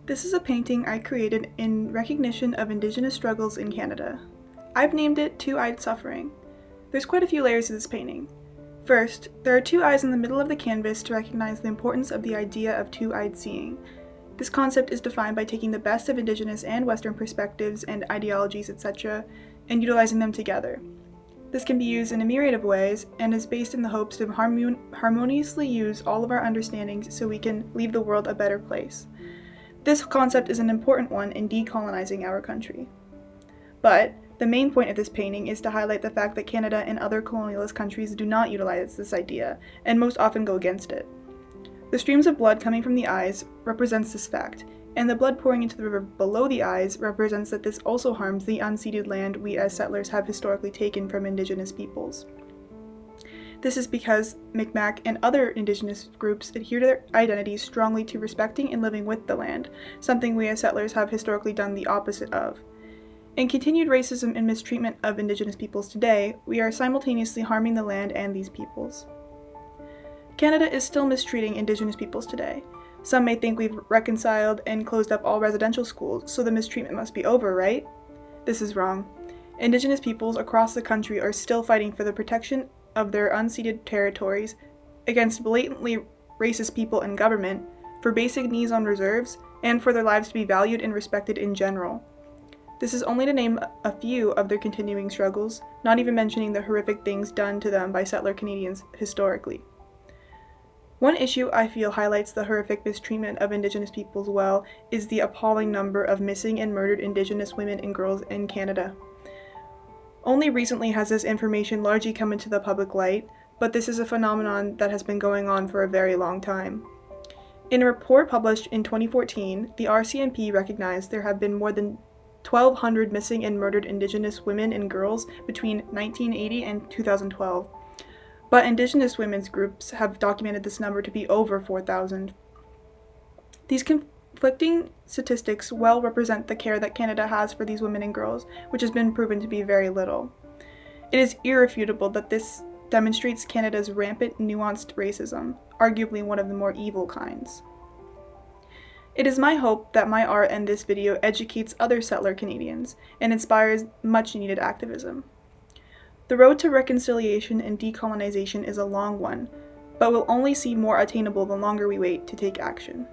This is a painting I created in recognition of Indigenous struggles in Canada. I've named it Two-Eyed Suffering. There's quite a few layers to this painting. First, there are two eyes in the middle of the canvas to recognize the importance of the idea of two-eyed seeing. This concept is defined by taking the best of Indigenous and Western perspectives and ideologies, etc., and utilizing them together. This can be used in a myriad of ways and is based in the hopes to harmoniously use all of our understandings so we can leave the world a better place. This concept is an important one in decolonizing our country. But the main point of this painting is to highlight the fact that Canada and other colonialist countries do not utilize this idea, and most often go against it. The streams of blood coming from the eyes represents this fact, and the blood pouring into the river below the eyes represents that this also harms the unceded land we as settlers have historically taken from Indigenous peoples. This is because Mi'kmaq and other Indigenous groups adhere to their identities strongly to respecting and living with the land, something we as settlers have historically done the opposite of. In continued racism and mistreatment of Indigenous peoples today, we are simultaneously harming the land and these peoples. Canada is still mistreating Indigenous peoples today. Some may think we've reconciled and closed up all residential schools, so the mistreatment must be over, right? This is wrong. Indigenous peoples across the country are still fighting for the protection of their unceded territories against blatantly racist people and government, for basic needs on reserves, and for their lives to be valued and respected in general. This is only to name a few of their continuing struggles, not even mentioning the horrific things done to them by settler Canadians historically. One issue I feel highlights the horrific mistreatment of Indigenous peoples well is the appalling number of missing and murdered Indigenous women and girls in Canada. Only recently has this information largely come into the public light, but this is a phenomenon that has been going on for a very long time. In a report published in 2014, the RCMP recognized there have been more than 1,200 missing and murdered Indigenous women and girls between 1980 and 2012. But Indigenous women's groups have documented this number to be over 4,000. These conflicting statistics well represent the care that Canada has for these women and girls, which has been proven to be very little. It is irrefutable that this demonstrates Canada's rampant, nuanced racism, arguably one of the more evil kinds. It is my hope that my art and this video educates other settler Canadians and inspires much-needed activism. The road to reconciliation and decolonization is a long one, but will only seem more attainable the longer we wait to take action.